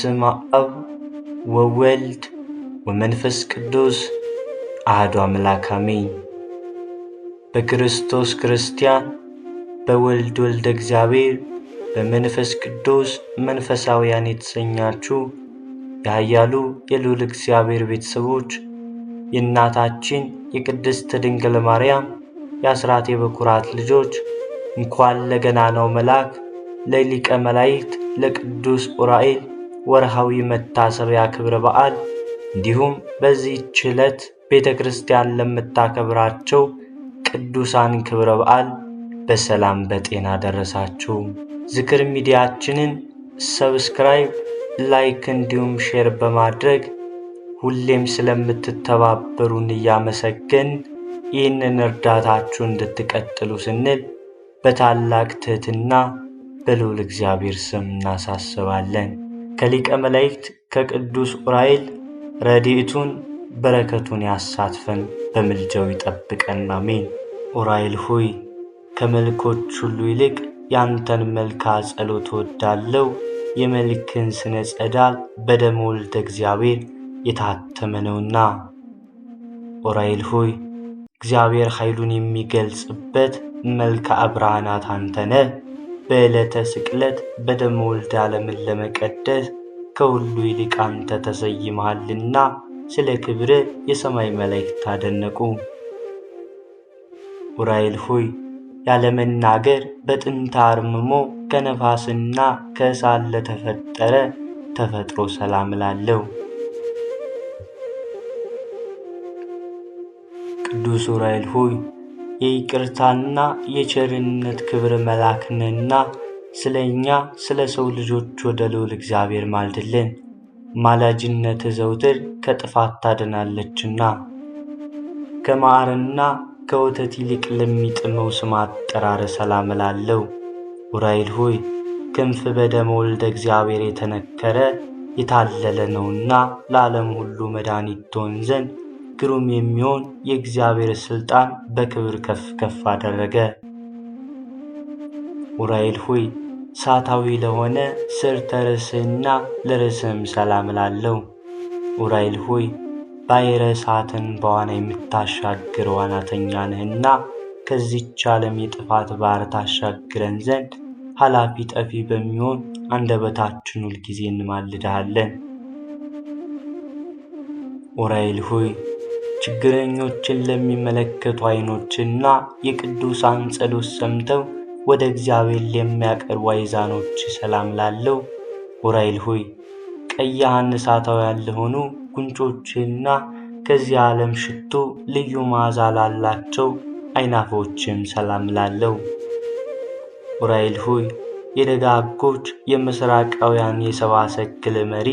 በስመ አብ ወወልድ ወመንፈስ ቅዱስ አሐዱ አምላክ አሜን። በክርስቶስ ክርስቲያን፣ በወልድ ወልደ እግዚአብሔር፣ በመንፈስ ቅዱስ መንፈሳውያን የተሰኛችሁ የኃያሉ የልዑል እግዚአብሔር ቤተሰቦች የእናታችን የቅድስት ድንግል ማርያም የአስራት የበኩራት ልጆች እንኳን ለገናናው መልአክ ለሊቀ መላእክት ለቅዱስ ዑራኤል ወርሃዊ መታሰቢያ ክብረ በዓል እንዲሁም በዚህች ዕለት ቤተ ክርስቲያን ለምታከብራቸው ቅዱሳን ክብረ በዓል በሰላም በጤና ደረሳችሁ። ዝክር ሚዲያችንን ሰብስክራይብ፣ ላይክ እንዲሁም ሼር በማድረግ ሁሌም ስለምትተባበሩን እያመሰገን ይህንን እርዳታችሁ እንድትቀጥሉ ስንል በታላቅ ትሕትና በልዑል እግዚአብሔር ስም እናሳስባለን። ከሊቀ መላእክት ከቅዱስ ዑራኤል ረድኤቱን በረከቱን ያሳትፈን፣ በምልጃው ይጠብቀን፣ አሜን። ዑራኤል ሆይ ከመልኮች ሁሉ ይልቅ ያንተን መልክዓ ጸሎት እወዳለሁ። የመልክህን ስነ ጸዳል በደመ ወልደ እግዚአብሔር የታተመ ነውና። ዑራኤል ሆይ እግዚአብሔር ኃይሉን የሚገልጽበት መልክዓ ብርሃናት አንተ ነህ። በዕለተ ስቅለት በደመ ወልድ ዓለምን ለመቀደስ ከሁሉ ይልቅ አንተ ተሰይመሃልና ስለ ክብርህ የሰማይ መላእክት አደነቁ። ዑራኤል ሆይ ያለመናገር በጥንተ አርምሞ ከነፋስና ከእሳት ለተፈጠረ ተፈጥሮ ሰላም እላለሁ። ቅዱስ ዑራኤል ሆይ የይቅርታና የቸርነት ክብር መልአክ ነህና ስለ እኛ ስለ ሰው ልጆች ወደ ልዑል እግዚአብሔር ማልድልን። ማላጅነትህ ዘውትር ከጥፋት ታድናለችና። ከማርና ከወተት ይልቅ ለሚጥመው ስም አጠራር ሰላም እላለሁ። ዑራኤል ሆይ ክንፍ በደመ ወልደ እግዚአብሔር የተነከረ የታለለ ነውና ለዓለም ሁሉ መድኃኒት ትሆን ዘንድ ግሩም የሚሆን የእግዚአብሔር ሥልጣን በክብር ከፍ ከፍ አደረገ። ዑራኤል ሆይ እሳታዊ ለሆነ ስርተ ርዕስህና ለርዕስህም ሰላም እላለሁ። ዑራኤል ሆይ ባሕረ እሳትን በዋና የምታሻግር ዋናተኛ ነህና ከዚህች ዓለም የጥፋት ባሕር ታሻግረን ዘንድ ኃላፊ ጠፊ በሚሆን አንደበታችን ሁልጊዜ እንማልድሃለን። ዑራኤል ሆይ ችግረኞችን ለሚመለከቱ ዓይኖችና የቅዱሳን ጸሎት ሰምተው ወደ እግዚአብሔር ለሚያቀርቡ አይዛኖች ሰላም እላለሁ። ዑራኤል ሆይ ቀያሃን እሳታውያን ለሆኑ ጉንጮችና ከዚህ ዓለም ሽቱ ልዩ መዓዛ ላላቸው አይናፎችም ሰላም እላለሁ። ዑራኤል ሆይ የደጋጎች የምሥራቃውያን የሰብአ ሰገል መሪ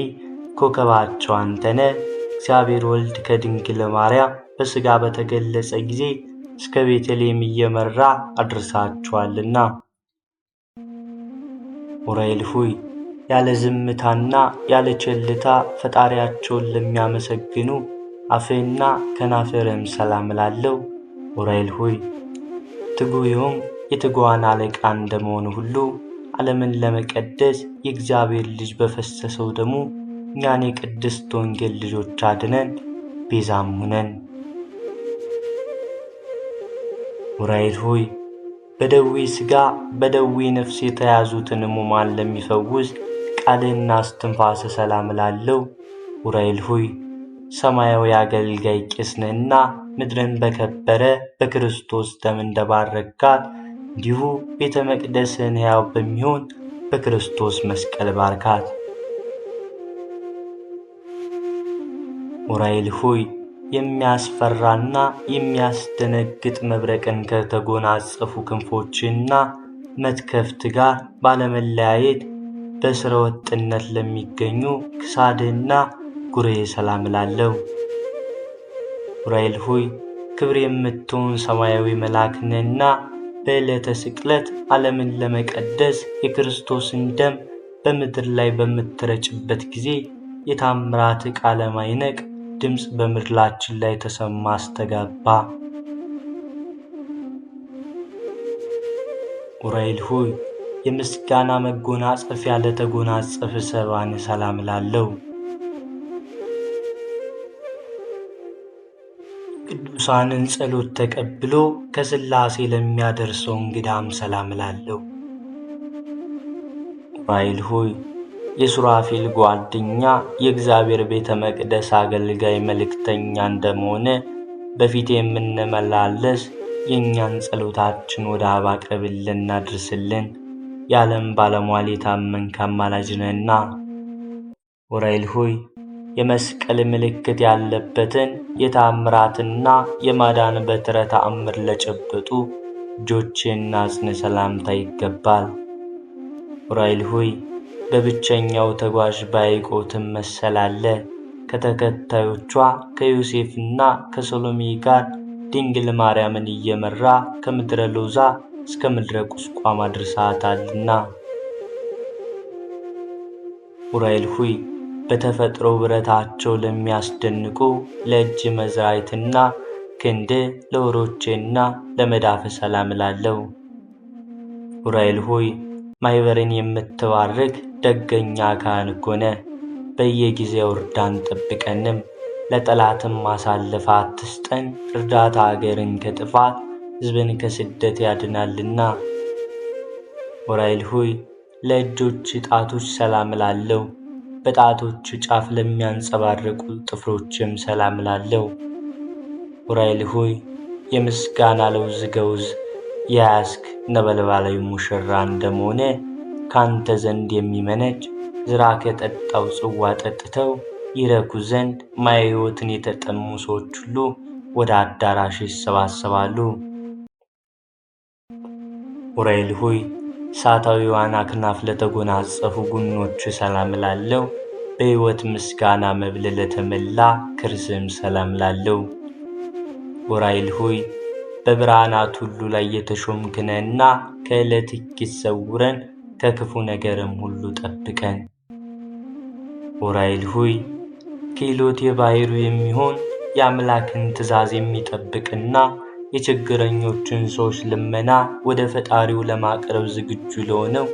ኮከባቸው አንተ ነህ። እግዚአብሔር ወልድ ከድንግል ማርያም በሥጋ በተገለጸ ጊዜ እስከ ቤተልሔም እየመራ አድርሳችኋልና። ዑራኤል ሆይ ያለ ዝምታና ያለ ቸልታ ፈጣሪያቸውን ለሚያመሰግኑ አፍህና ከናፍርህም ሰላም እላለሁ። ዑራኤል ሆይ ትጉህ የትጉሃን አለቃ እንደመሆኑ ሁሉ ዓለምን ለመቀደስ የእግዚአብሔር ልጅ በፈሰሰው ደሙ እኛን የቅድስት ወንጌል ልጆች አድነን፣ ቤዛም ሁነን። ዑራኤል ሆይ በደዌ ሥጋ በደዌ ነፍስ የተያዙትን ሕሙማን ለሚፈውስ ቃልህና እስትንፋስህ ሰላም እላለሁ። ዑራኤል ሆይ ሰማያዊ አገልጋይ ቄስ ነህና ምድርን በከበረ በክርስቶስ ደም እንደባረካት እንዲሁ ቤተ መቅደስህን ሕያው በሚሆን በክርስቶስ መስቀል ባርካት። ዑራኤል ሆይ የሚያስፈራና የሚያስደነግጥ መብረቅን ከተጎናጸፉ ክንፎችና መትከፍት ጋር ባለመለያየት በሥረ ወጥነት ለሚገኙ ክሳድህና ጉሬ ሰላም እላለሁ። ዑራኤል ሆይ ክብር የምትሆን ሰማያዊ መልአክ ነህና በዕለተ ስቅለት ዓለምን ለመቀደስ የክርስቶስን ደም በምድር ላይ በምትረጭበት ጊዜ የታምራትህ ቃለ ማዕነቅ ድምፅ በምድራችን ላይ ተሰማ አስተጋባ። ዑራኤል ሆይ የምስጋና መጎናጸፊያ ለተጎናጸፈ ሰባን ሰላም እላለሁ። ቅዱሳንን ጸሎት ተቀብሎ ከሥላሴ ለሚያደርሰው እንግዳም ሰላም እላለሁ። ዑራኤል ሆይ የሱራፌል ጓደኛ የእግዚአብሔር ቤተ መቅደስ አገልጋይ መልእክተኛ እንደመሆነ በፊት የምንመላለስ የእኛን ጸሎታችን ወደ አብ አቅርብልን አድርስልን። የዓለም ባለሟል የታመንክ አማላጅ ነህና። ዑራኤል ሆይ የመስቀል ምልክት ያለበትን የተአምራትና የማዳን በትረ ተአምር ለጨበጡ እጆችህና አጽነ ሰላምታ ይገባል። ዑራኤል ሆይ በብቸኛው ተጓዥ በያዕቆብ ትመሰላለህ። ከተከታዮቿ ከዮሴፍና ከሰሎሜ ጋር ድንግል ማርያምን እየመራ ከምድረ ሎዛ እስከ ምድረ ቁስቋም አድርሰሃታልና። ዑራኤል ሆይ በተፈጥሮ ብረታቸው ለሚያስደንቁ ለእጅ መዝራዕትና ክንድ ለወሮቼና ለመዳፍ ሰላም እላለሁ። ዑራኤል ሆይ ማኅበርን የምትባርክ ደገኛ ካህን እኮ ነህ። በየጊዜው እርዳን ጠብቀንም፣ ለጠላትም አሳልፈህ አትስጠን። እርዳታ አገርን ከጥፋት ሕዝብን ከስደት ያድናልና። ዑራኤል ሆይ ለእጆች ጣቶች ሰላም እላለሁ። በጣቶች ጫፍ ለሚያንጸባርቁ ጥፍሮችም ሰላም እላለሁ። ዑራኤል ሆይ የምስጋና ለውዝ ገውዝ የያዝክ ነበልባላዊ ሙሽራ እንደመሆነ ካንተ ዘንድ የሚመነጭ ዝራ ከጠጣው ጽዋ ጠጥተው ይረኩ ዘንድ ማየ ሕይወትን የተጠሙ ሰዎች ሁሉ ወደ አዳራሽ ይሰባሰባሉ። ዑራኤል ሆይ እሳታዊዋን አክናፍ ለተጎናጸፉ ጉኖች ሰላም እላለሁ። በሕይወት ምስጋና መብል ለተመላ ክርስም ሰላም እላለሁ። ዑራኤል ሆይ በብርሃናት ሁሉ ላይ የተሾምክ ነህና ከዕለት እኪት ሰውረን፣ ከክፉ ነገርም ሁሉ ጠብቀን። ዑራኤል ሆይ ክህሎት የባሕሩ የሚሆን የአምላክን ትእዛዝ የሚጠብቅና የችግረኞችን ሰዎች ልመና ወደ ፈጣሪው ለማቅረብ ዝግጁ ለሆነው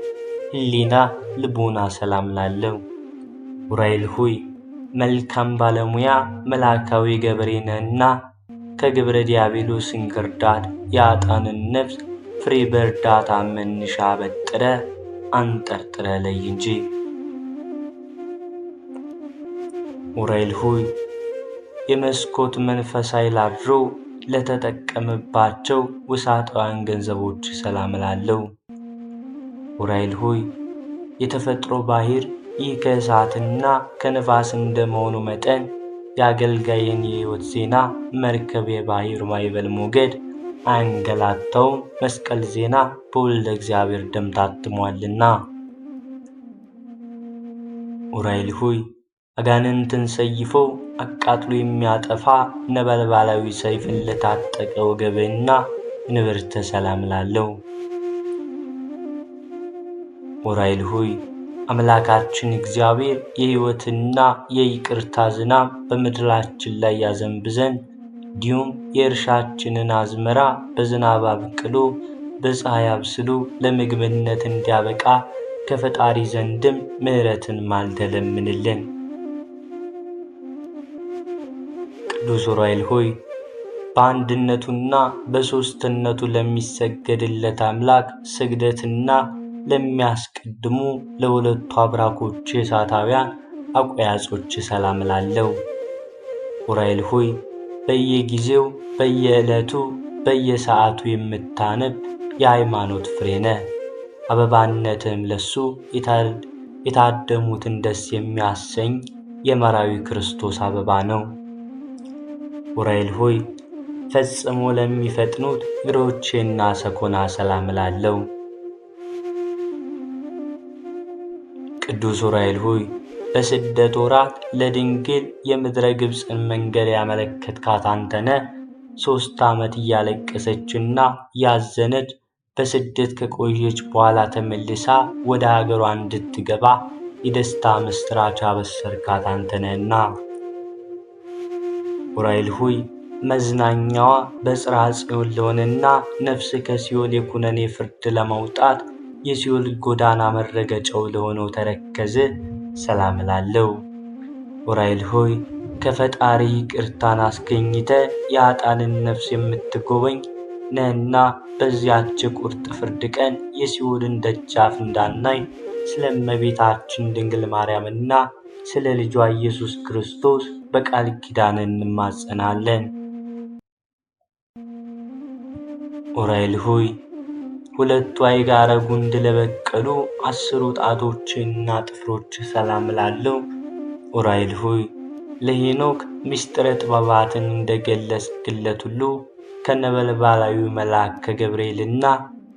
ሕሊና ልቦና ሰላም እላለሁ። ዑራኤል ሆይ መልካም ባለሙያ መልአካዊ ገበሬ ነህና ከግብረ ዲያብሎስ እንክርዳድ የኃጥአንን ነፍስ ፍሬ በእርዳታ መንሻ በጥረ አንጠርጥረ ለይ እንጂ። ዑራኤል ሆይ የመስኮት መንፈስ ኃይል አድሮ ለተጠቀመባቸው ውሳጣውያን ገንዘቦች ሰላም እላለሁ። ዑራኤል ሆይ የተፈጥሮ ባሕር ይህ ከእሳትና ከነፋስ እንደመሆኑ መጠን የአገልጋይን የሕይወት ዜና መርከብ የባሕር ማዕበል ሞገድ አያንገላታውም። መስቀል ዜና በወልደ እግዚአብሔር ደም ታትሟልና። ዑራኤል ሆይ አጋንንትን ሰይፎ አቃጥሎ የሚያጠፋ ነበልባላዊ ሰይፍን ለታጠቀ ወገብህና ንብርተ ሰላም እላለሁ። ዑራኤል ሆይ አምላካችን እግዚአብሔር የሕይወትና የይቅርታ ዝናብ በምድራችን ላይ ያዘንብ ዘንድ እንዲሁም የእርሻችንን አዝመራ በዝናብ አብቅሎ በፀሐይ አብስሎ ለምግብነት እንዲያበቃ ከፈጣሪ ዘንድም ምሕረትን ማልደ ለምንልን። ቅዱስ ዑራኤል ሆይ በአንድነቱና በሦስትነቱ ለሚሰገድለት አምላክ ስግደትና ለሚያስቀድሙ ለሁለቱ አብራኮች እሳታውያን አቆያጾች ሰላም እላለሁ። ዑራኤል ሆይ በየጊዜው በየዕለቱ በየሰዓቱ የምታነብ የሃይማኖት ፍሬ ነህ። አበባነትም ለሱ የታደሙትን ደስ የሚያሰኝ የመራዊ ክርስቶስ አበባ ነው። ዑራኤል ሆይ ፈጽሞ ለሚፈጥኑት እግሮቼና ሰኮና ሰላም እላለሁ። ቅዱስ ዑራኤል ሆይ በስደት ወራት ለድንግል የምድረ ግብፅን መንገድ ያመለከትካት አንተ ነህ። 3 ዓመት እያለቀሰችና ያዘነች በስደት ከቆየች በኋላ ተመልሳ ወደ ሀገሯ እንድትገባ የደስታ ምስራች አበሰርካት አንተ ነህና። ዑራኤል ሆይ መዝናኛዋ በጽርሐ ጽዮን ለሆነና ነፍስ ከሲኦል የኩነኔ ፍርድ ለማውጣት የሲኦል ጎዳና መረገጫው ለሆነው ተረከዝ ሰላም እላለሁ። ዑራኤል ሆይ ከፈጣሪ ይቅርታን አስገኝተ የኃጥአንን ነፍስ የምትጎበኝ ነህና በዚያች ቁርጥ ፍርድ ቀን የሲኦልን ደጃፍ እንዳናይ ስለ እመቤታችን ድንግል ማርያምና ስለ ልጇ ኢየሱስ ክርስቶስ በቃል ኪዳን እንማጸናለን። ዑራኤል ሆይ ሁለቱ አይጋረ ጉንድ ለበቀሉ 10 ጣቶችና ጥፍሮች ሰላም እላለሁ። ዑራኤል ሆይ ለሄኖክ ምስጢረ ጥበባትን እንደገለጽክለት ሁሉ ከነበልባላዊ መልአክ ከገብርኤልና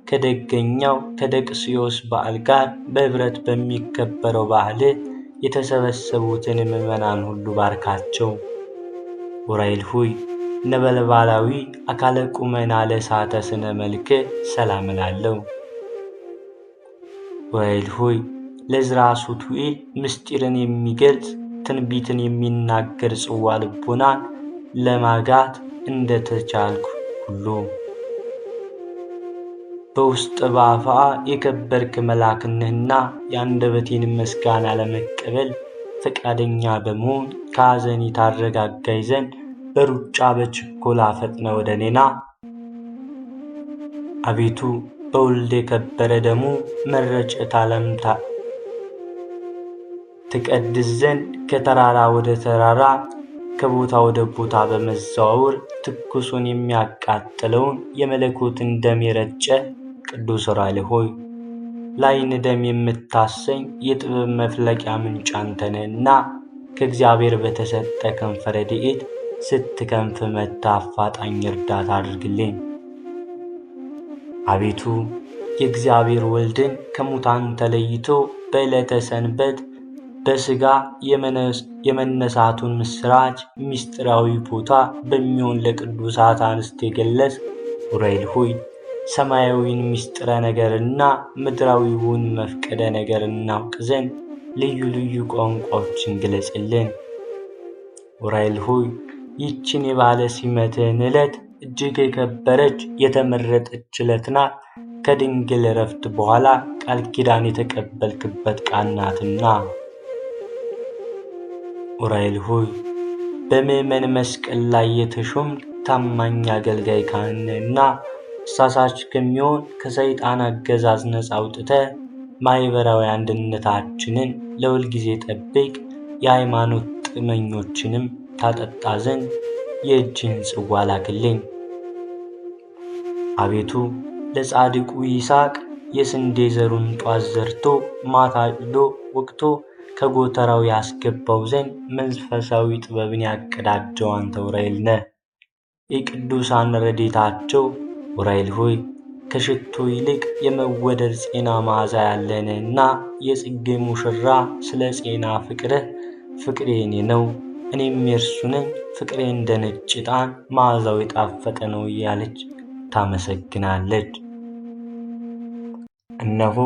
ከደገኛው ከደቅስዮስ በዓል ጋር በኅብረት በሚከበረው በዓል የተሰበሰቡትን ምዕመናን ሁሉ ባርካቸው። ዑራኤል ሆይ ነበልባላዊ አካለ ቁመና ለሳተ ስነ መልክ ሰላም እላለሁ። ዑራኤል ሆይ ለዕዝራ ሱቱኤል ምስጢርን የሚገልጽ ትንቢትን የሚናገር ጽዋ ልቦናን ለማጋት እንደተቻልኩ ሁሉ በውስጥ በአፍአ የከበርክ መልአክ ነህና የአንደበቴን ምስጋና ለመቀበል ፈቃደኛ በመሆን ከሐዘኔ ታረጋጋኝ ዘንድ በሩጫ በችኮላ ፈጥነ ወደ እኔ ና። አቤቱ በወልድ የከበረ ደሙ መረጨት ዓለም ትቀድስ ዘንድ ከተራራ ወደ ተራራ ከቦታ ወደ ቦታ በመዘዋወር ትኩሱን የሚያቃጥለውን የመለኮትን ደም የረጨ ቅዱስ ዑራኤል ሆይ ለዓይን ደም የምታሰኝ የጥበብ መፍለቂያ ምንጭ አንተ ነህና ከእግዚአብሔር በተሰጠ ክንፈ ረድኤት ስትከንፍ መጥተህ አፋጣኝ እርዳታ አድርግልኝ። አቤቱ የእግዚአብሔር ወልድን ከሙታን ተለይቶ በዕለተ ሰንበት በሥጋ የመነሳቱን ምስራች ምስጢራዊ ቦታ በሚሆን ለቅዱሳት አንስት የገለጽ ዑራኤል ሆይ ሰማያዊን ምስጢረ ነገርና ምድራዊውን መፍቀደ ነገር እናውቅ ዘንድ ልዩ ልዩ ቋንቋዎችን ግለጽልን። ዑራኤል ሆይ ይህችን የባለ ሲመትህን ዕለት እጅግ የከበረች የተመረጠች ዕለት ናት። ከድንግል ዕረፍት በኋላ ቃል ኪዳን የተቀበልክበት ቃል ናትና። ዑራኤል ሆይ በምዕመን መስቀል ላይ የተሾምክ ታማኝ አገልጋይ ካህን ነህና አሳሳች ከሚሆን ከሰይጣን አገዛዝ ነፃ አውጥተህ ማኅበራዊ አንድነታችንን ለሁል ጊዜ ጠብቅ። የሃይማኖት ጥመኞችንም ታጠጣ ዘንድ የእጅህን ጽዋ ላክልኝ። አቤቱ ለጻድቁ ይስሐቅ የስንዴ ዘሩን ጧት ዘርቶ ማታ አጭዶ ወቅቶ ከጎተራው ያስገባው ዘንድ መንፈሳዊ ጥበብን ያቀዳጀው አንተ ዑራኤል ነህ። የቅዱሳን ረድኤታቸው ዑራኤል ሆይ ከሽቱ ይልቅ የመወደድ ጼና መዓዛ ያለንህና የጽጌ ሙሽራ ስለ ጼና ፍቅርህ ፍቅሬ የኔ ነው እኔም የእርሱ ነኝ፣ ፍቅሬ እንደ ነጭ ዕጣን መዓዛው የጣፈጠ ነው እያለች ታመሰግናለች። እነሆ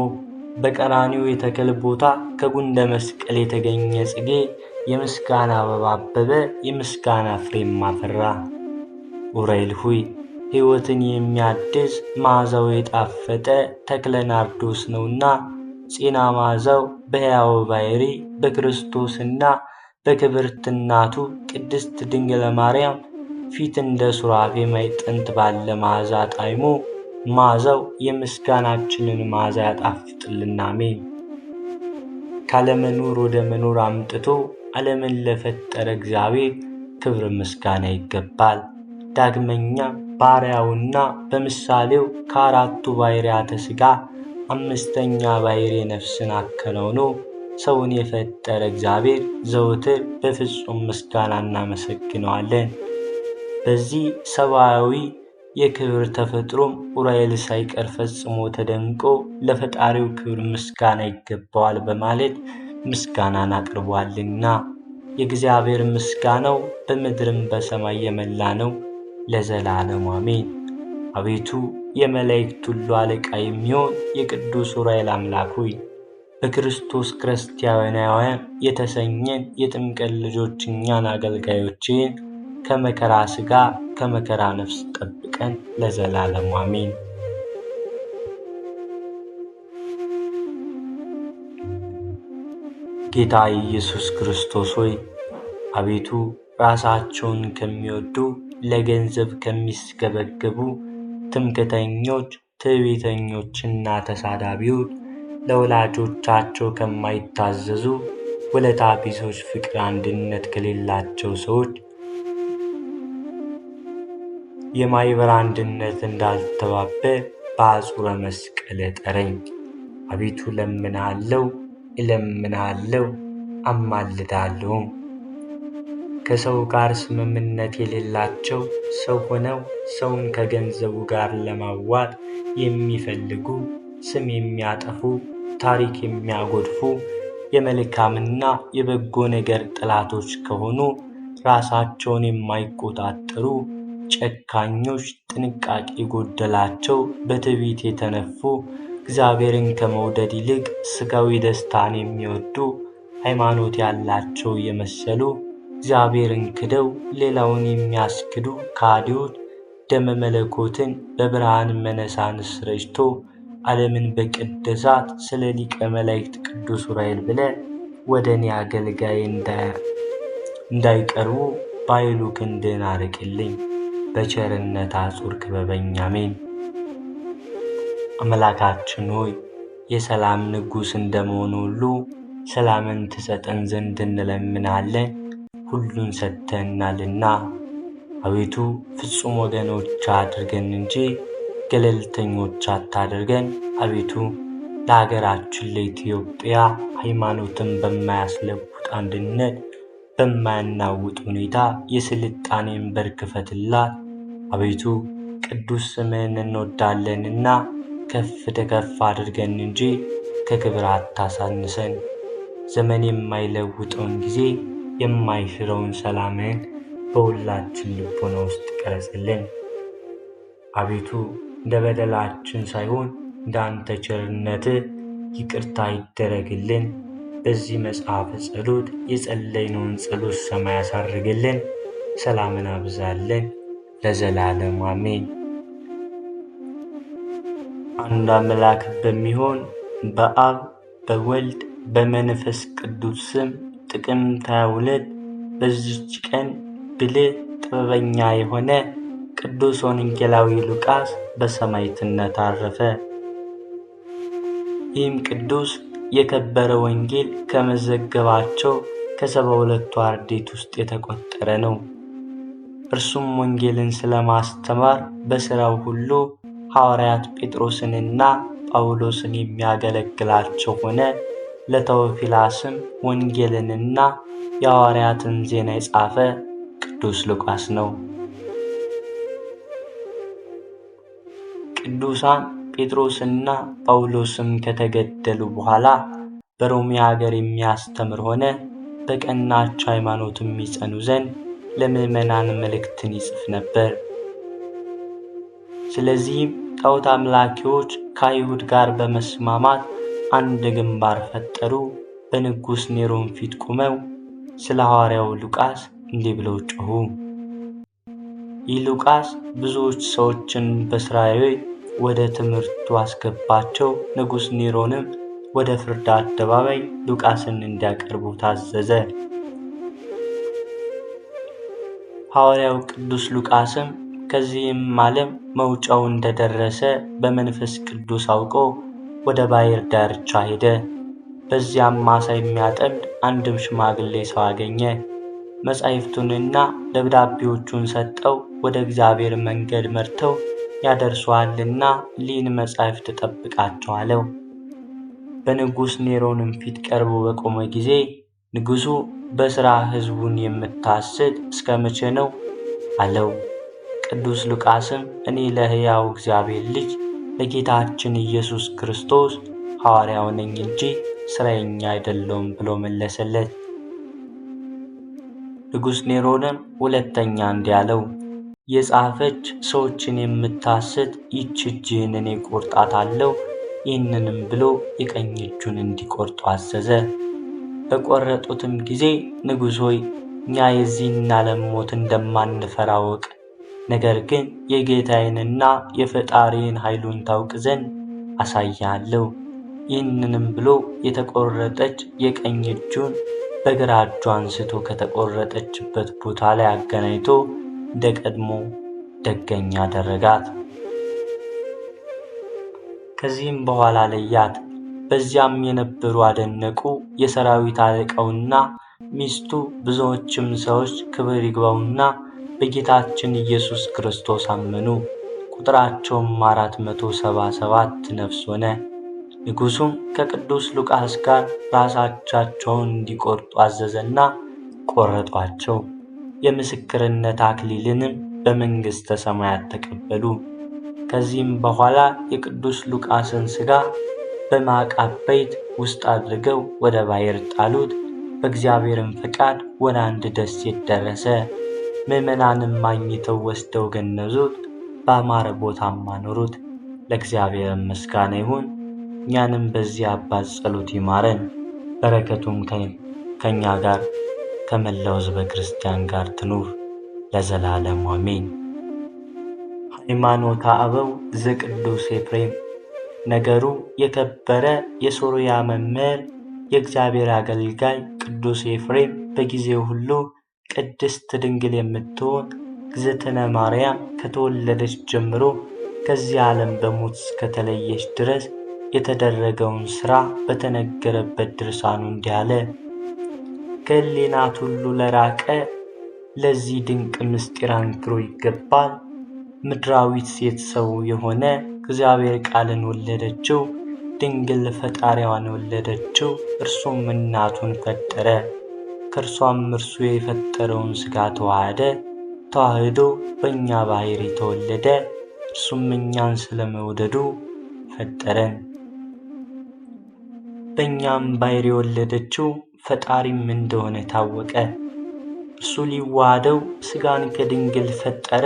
በቀራንዮ የተክል ቦታ ከጉንደ መስቀል የተገኘ ጽጌ የምስጋና አበባ አበበ፣ የምስጋና ፍሬም አፈራ። ዑራኤል ሆይ ሕይወትን የሚያድስ መዓዛው የጣፈጠ ተክለ ናርዶስ ነውና ጼና መዓዛው በሕያው ባሕርይ በክርስቶስና በክብርት እናቱ ቅድስት ድንግል ማርያም ፊት እንደ ሱራፌ ማዕጠንት ባለ መዓዛ ጣዕሞ መዓዛው የምስጋናችንን መዓዛ ያጣፍጥልና። አሜን። ካለመኖር ወደ መኖር አምጥቶ ዓለምን ለፈጠረ እግዚአብሔር ክብር ምስጋና ይገባል። ዳግመኛ ባሪያውና በምሳሌው ከአራቱ ባሕርያተ ሥጋ አምስተኛ ባሕርየ ነፍስን አከናውኖ ሰውን የፈጠረ እግዚአብሔር ዘወትር በፍጹም ምስጋና እናመሰግነዋለን። በዚህ ሰብአዊ የክብር ተፈጥሮም ዑራኤል ሳይቀር ፈጽሞ ተደንቆ ለፈጣሪው ክብር ምስጋና ይገባዋል በማለት ምስጋናን አቅርቧልና የእግዚአብሔር ምስጋናው በምድርም በሰማይ የመላ ነው ለዘላለሙ አሜን። አቤቱ የመላእክት ሁሉ አለቃ የሚሆን የቅዱስ ዑራኤል አምላክ ሆይ በክርስቶስ ክርስቲያናውያን የተሰኘን የጥምቀት ልጆች እኛን አገልጋዮችን ከመከራ ሥጋ ከመከራ ነፍስ ጠብቀን ለዘላለሙ አሜን። ጌታ ኢየሱስ ክርስቶስ ሆይ አቤቱ ራሳቸውን ከሚወዱ ለገንዘብ ከሚስገበገቡ ትምክህተኞች፣ ትዕቢተኞችና ተሳዳቢዎች፣ ለወላጆቻቸው ከማይታዘዙ ውለታ ቢሶች፣ ፍቅር አንድነት ከሌላቸው ሰዎች የማኅበር አንድነት እንዳልተባበር በአጹረ መስቀል ጠረኝ። አቤቱ እለምንሃለሁ፣ አማልዳለሁም። ከሰው ጋር ስምምነት የሌላቸው ሰው ሆነው ሰውን ከገንዘቡ ጋር ለማዋጥ የሚፈልጉ ስም የሚያጠፉ፣ ታሪክ የሚያጎድፉ፣ የመልካምና የበጎ ነገር ጠላቶች ከሆኑ ራሳቸውን የማይቆጣጠሩ ጨካኞች፣ ጥንቃቄ የጎደላቸው፣ በትዕቢት የተነፉ፣ እግዚአብሔርን ከመውደድ ይልቅ ሥጋዊ ደስታን የሚወዱ፣ ሃይማኖት ያላቸው የመሰሉ እግዚአብሔርን ክደው ሌላውን የሚያስክዱ ከሃዲዎች፣ ደመ መለኮትን በብርሃን መነሳንስ ረጭቶ ዓለምን በቀደሳት ስለ ሊቀ መላእክት ቅዱስ ዑራኤል ብለህ ወደ እኔ አገልጋይ እንዳይቀርቡ በኃይሉ ክንድህን አርቅልኝ። በቸርነት አጹር ክበበኝ። አሜን። አምላካችን ሆይ የሰላም ንጉሥ እንደመሆኑ ሁሉ ሰላምን ትሰጠን ዘንድ እንለምናለን። ሁሉን ሰጥተናልና አቤቱ ፍጹም ወገኖች አድርገን እንጂ ገለልተኞች አታድርገን። አቤቱ ለሀገራችን ለኢትዮጵያ ሃይማኖትን በማያስለውጥ አንድነት በማያናውጥ ሁኔታ የስልጣኔን በር ክፈትላት። አቤቱ ቅዱስ ስምህን እንወዳለንና ከፍ አድርገን እንጂ ከክብር አታሳንሰን። ዘመን የማይለውጠውን ጊዜ የማይሽረውን ሰላምህን በሁላችን ልቦና ውስጥ ቀረጽልን። አቤቱ እንደ በደላችን ሳይሆን እንደ አንተ ቸርነትህ ይቅርታ ይደረግልን። በዚህ መጽሐፈ ጸሎት የጸለይነውን ጸሎት ሰማይ ያሳርግልን። ሰላምን አብዛልን ለዘላለሙ አሜን። አንድ አምላክ በሚሆን በአብ በወልድ በመንፈስ ቅዱስ ስም ጥቅምት 22 በዚች ቀን ብልህ ጥበበኛ የሆነ ቅዱስ ወንጌላዊ ሉቃስ በሰማዕትነት አረፈ። ይህም ቅዱስ የከበረ ወንጌል ከመዘገባቸው ከ72ቱ አርድእት ውስጥ የተቆጠረ ነው። እርሱም ወንጌልን ስለማስተማር በሥራው ሁሉ ሐዋርያት ጴጥሮስንና ጳውሎስን የሚያገለግላቸው ሆነ። ለተወፊላስም ወንጌልንና የሐዋርያትን ዜና የጻፈ ቅዱስ ሉቃስ ነው። ቅዱሳን ጴጥሮስና ጳውሎስም ከተገደሉ በኋላ በሮሜ ሀገር የሚያስተምር ሆነ። በቀናች ሃይማኖት የሚጸኑ ዘንድ ለምዕመናን መልእክትን ይጽፍ ነበር። ስለዚህም ጣዖት አምላኪዎች ከአይሁድ ጋር በመስማማት አንድ ግንባር ፈጠሩ። በንጉሥ ኔሮን ፊት ቆመው ስለ ሐዋርያው ሉቃስ እንዲህ ብለው ጮኹ። ይህ ሉቃስ ብዙዎች ሰዎችን በሥራዬ ወደ ትምህርቱ አስገባቸው። ንጉሥ ኔሮንም ወደ ፍርድ አደባባይ ሉቃስን እንዲያቀርቡ ታዘዘ። ሐዋርያው ቅዱስ ሉቃስም ከዚህም ዓለም መውጫው እንደደረሰ በመንፈስ ቅዱስ አውቆ ወደ ባሕር ዳርቻ ሄደ። በዚያም ዓሣ የሚያጠምድ አንድም ሽማግሌ ሰው አገኘ። መጻሕፍቱንና ደብዳቤዎቹን ሰጠው። ወደ እግዚአብሔር መንገድ መርተው ያደርሱሃልና ሊን መጻሕፍት ጠብቃቸው አለው። በንጉሥ ኔሮንም ፊት ቀርቦ በቆመ ጊዜ ንጉሡ በሥራ ሕዝቡን የምታስት እስከ መቼ ነው አለው። ቅዱስ ሉቃስም እኔ ለሕያው እግዚአብሔር ልጅ ለጌታችን ኢየሱስ ክርስቶስ ሐዋርያው ነኝ እንጂ ሥራየኛ አይደለሁም ብሎ መለሰለት። ንጉሥ ኔሮንም ሁለተኛ እንዲህ አለው፣ የጻፈች ሰዎችን የምታስት ይህች እጅህን እኔ ቆርጣታለሁ። ይህንንም ብሎ የቀኝ እጁን እንዲቆርጡ አዘዘ። በቆረጡትም ጊዜ ንጉሥ ሆይ እኛ የዚህን ዓለም ሞት እንደማንፈራ እወቅ። ነገር ግን የጌታዬንና የፈጣሪን ኃይሉን ታውቅ ዘንድ አሳይሃለሁ። ይህንንም ብሎ የተቆረጠች የቀኝ እጁን በግራ እጁ አንስቶ ከተቆረጠችበት ቦታ ላይ አገናኝቶ እንደ ቀድሞ ደገኛ አደረጋት። ከዚህም በኋላ ለያት። በዚያም የነበሩ አደነቁ። የሰራዊት አለቃውና ሚስቱ ብዙዎችም ሰዎች ክብር ይግባውና በጌታችን ኢየሱስ ክርስቶስ አመኑ። ቁጥራቸውም 477 ነፍስ ሆነ። ንጉሡም ከቅዱስ ሉቃስ ጋር ራሶቻቸውን እንዲቆርጡ አዘዘና ቆረጧቸው። የምስክርነት አክሊልንም በመንግሥተ ሰማያት ተቀበሉ። ከዚህም በኋላ የቅዱስ ሉቃስን ሥጋ በማቅ አበይት ውስጥ አድርገው ወደ ባሕር ጣሉት። በእግዚአብሔርም ፈቃድ ወደ አንድ ደሴት ደረሰ። ምዕመናንም አግኝተው ወስደው ገነዙት፣ በአማረ ቦታም አኖሩት። ለእግዚአብሔር ምስጋና ይሁን። እኛንም በዚህ አባት ጸሎት ይማረን፣ በረከቱም ከእኛ ጋር ከመላው ሕዝበ ክርስቲያን ጋር ትኑር ለዘላለሙ አሜን። ሃይማኖተ አበው ዘቅዱስ ኤፍሬም። ነገሩ የከበረ የሶርያ መምህር የእግዚአብሔር አገልጋይ ቅዱስ ኤፍሬም በጊዜው ሁሉ ቅድስት ድንግል የምትሆን እግዝእትነ ማርያም ከተወለደች ጀምሮ ከዚህ ዓለም በሞት እስከተለየች ድረስ የተደረገውን ሥራ በተነገረበት ድርሳኑ እንዲህ አለ። ከሕሊናት ሁሉ ለራቀ ለዚህ ድንቅ ምስጢር አንክሮ ይገባል። ምድራዊት ሴት ሰው የሆነ እግዚአብሔር ቃልን ወለደችው፣ ድንግል ፈጣሪዋን ወለደችው። እርሱም እናቱን ፈጠረ። ከእርሷም እርሱ የፈጠረውን ሥጋ ተዋህደ። ተዋህዶ በእኛ ባሕሪ ተወለደ። እርሱም እኛን ስለመውደዱ ፈጠረን። በእኛም ባሕሪ የወለደችው ፈጣሪም እንደሆነ ታወቀ። እርሱ ሊዋሃደው ሥጋን ከድንግል ፈጠረ።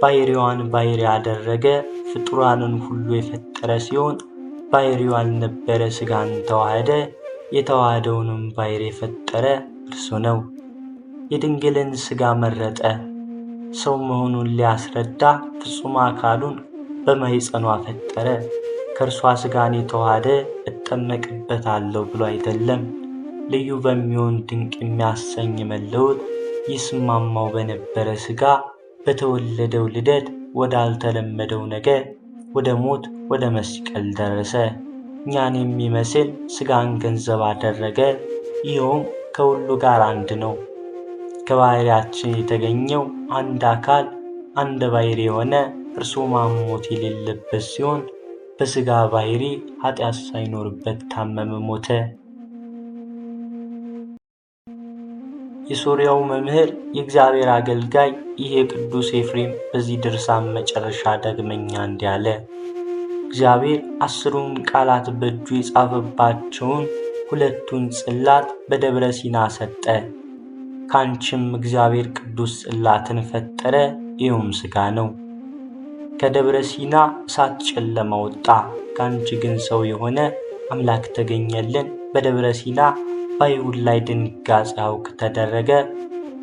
ባሕሪዋን ባሕሪ አደረገ። ፍጡራንን ሁሉ የፈጠረ ሲሆን ባሕሪው ያልነበረ ሥጋን ተዋህደ። የተዋህደውንም ባሕሪ የፈጠረ እርሱ ነው። የድንግልን ሥጋ መረጠ። ሰው መሆኑን ሊያስረዳ ፍጹም አካሉን በማኅፀኗ ፈጠረ። ከእርሷ ሥጋን የተዋህደ እጠመቅበታለሁ ብሎ አይደለም። ልዩ በሚሆን ድንቅ የሚያሰኝ መለወጥ ይስማማው በነበረ ሥጋ በተወለደው ልደት ወዳልተለመደው ነገር ወደ ሞት ወደ መስቀል ደረሰ። እኛን የሚመስል ሥጋን ገንዘብ አደረገ። ይኸውም ከሁሉ ጋር አንድ ነው። ከባሕርያችን የተገኘው አንድ አካል አንድ ባሕሪ የሆነ እርሱ ማሞት የሌለበት ሲሆን በሥጋ ባሕሪ ኃጢአት ሳይኖርበት ታመመ፣ ሞተ። የሶርያው መምህር የእግዚአብሔር አገልጋይ ይህ የቅዱስ ኤፍሬም በዚህ ድርሳን መጨረሻ ዳግመኛ እንዲህ አለ። እግዚአብሔር 10ሩን ቃላት በእጁ የጻፈባቸውን 2ቱን ጽላት በደብረ ሲና ሰጠ። ካንቺም እግዚአብሔር ቅዱስ ጽላትን ፈጠረ፣ ይኸውም ሥጋ ነው። ከደብረ ሲና እሳት ጨለማ ወጣ፣ ካንቺ ግን ሰው የሆነ አምላክ ተገኘልን። በደብረ ሲና በአይሁድ ላይ ድንጋጼ አውክ ተደረገ።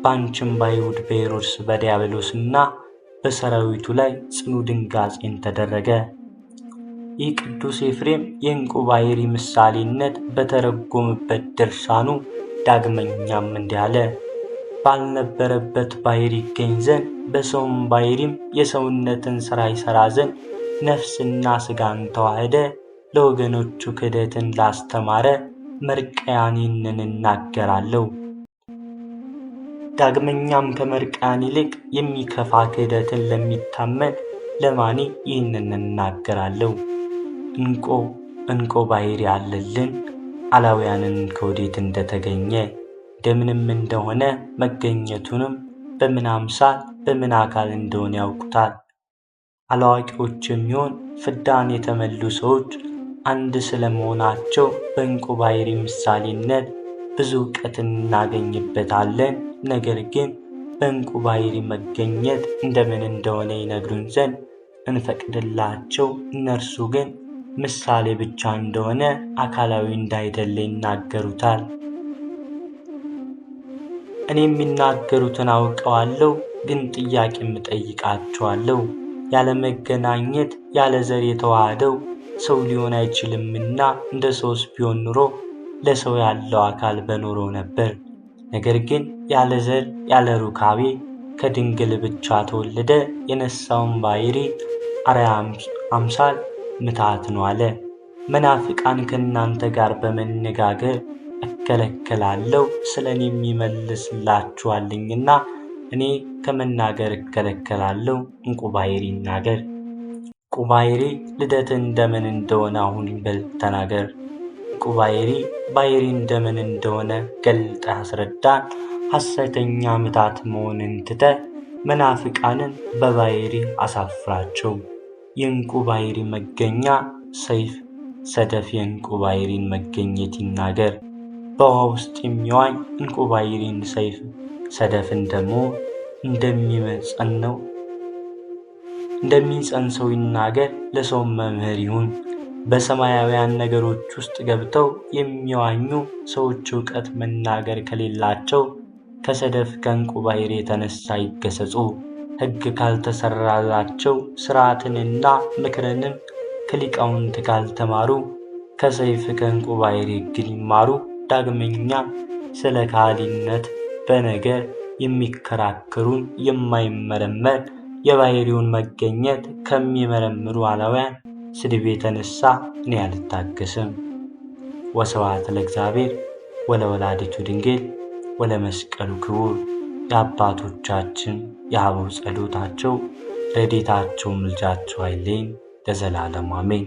በአንቺም በአይሁድ በሄሮድስ በዲያብሎስና በሰራዊቱ ላይ ጽኑ ድንጋጼን ተደረገ። ይህ ቅዱስ ኤፍሬም የዕንቁ ባሕሪ ምሳሌነት በተረጎመበት ድርሳኑ ዳግመኛም እንዲህ አለ። ባልነበረበት ባሕሪ ይገኝ ዘንድ በሰውም ባሕሪም የሰውነትን ሥራ ይሠራ ዘንድ ነፍስና ሥጋን ተዋህደ። ለወገኖቹ ክህደትን ላስተማረ መርቅያን ይህንን እናገራለሁ። ዳግመኛም ከመርቅያን ይልቅ የሚከፋ ክህደትን ለሚታመን ለማኔ ይህንን እናገራለሁ። እንቆ ባሕሪ አለልን። አላውያንን ከወዴት እንደተገኘ እንደምንም እንደሆነ መገኘቱንም በምን አምሳል በምን አካል እንደሆነ ያውቁታል። አላዋቂዎች የሚሆን ፍዳን የተመሉ ሰዎች አንድ ስለመሆናቸው በዕንቁ ባሕሪ ምሳሌነት ብዙ ዕውቀትን እናገኝበታለን። ነገር ግን በዕንቁ ባሕሪ መገኘት እንደምን እንደሆነ ይነግሩን ዘንድ እንፈቅድላቸው። እነርሱ ግን ምሳሌ ብቻ እንደሆነ አካላዊ እንዳይደለ ይናገሩታል። እኔ የሚናገሩትን አውቀዋለሁ፣ ግን ጥያቄም እጠይቃቸዋለሁ። ያለ መገናኘት ያለ ዘር የተዋህደው ሰው ሊሆን አይችልምና እንደ ሰውስ ቢሆን ኑሮ ለሰው ያለው አካል በኖረው ነበር። ነገር ግን ያለ ዘር ያለ ሩካቤ ከድንግል ብቻ ተወለደ። የነሳውን ባሕርይ አርአያ አምሳል ምትሃት ነው አለ። መናፍቃን ከእናንተ ጋር በመነጋገር እከለከላለሁ፣ ስለ እኔም ይመልስላችኋልኝና እኔ ከመናገር እከለከላለሁ። ዕንቁ ባሕርይ ይናገር። ዕንቁ ባሕርይ ልደት እንደምን እንደሆነ አሁን በል ተናገር። ዕንቁ ባሕርይ እንደምን እንደሆነ ገልጠህ አስረዳን። ሐሰተኛ ምታት መሆንን ትተህ መናፍቃንን በባሕርይ አሳፍራቸው። የዕንቁ ባሕርይ መገኛ ሰይፍ ሰደፍ የዕንቁ ባሕርይን መገኘት ይናገር። በውሃ ውስጥ የሚዋኝ ዕንቁ ባሕርይን ሰይፍ ሰደፍን ደግሞ እንደሚጸንሰው ይናገር። ለሰውም መምህር ይሁን። በሰማያውያን ነገሮች ውስጥ ገብተው የሚዋኙ ሰዎች ዕውቀት መናገር ከሌላቸው ከሰደፍ ከዕንቁ ባሕርይ የተነሳ ይገሰጹ። ሕግ ካልተሠራላቸው ሥርዓትንና ምክርንም ከሊቃውንት ካልተማሩ ከሰይፍ ከዕንቁ ባሕርይ ሕግን ይማሩ። ዳግመኛ ስለ ከሃሊነት በነገር የሚከራከሩን የማይመረመር የባሕርዩን መገኘት ከሚመረምሩ አላውያን ስድብ የተነሳ እኔ አልታገስም። ወስብሐት ለእግዚአብሔር ወለወላዲቱ ድንግል ወለመስቀሉ ክቡር። የአባቶቻችን የአበው ጸሎታቸው ረድኤታቸው ምልጃቸው አይለየን ለዘላለሙ አሜን።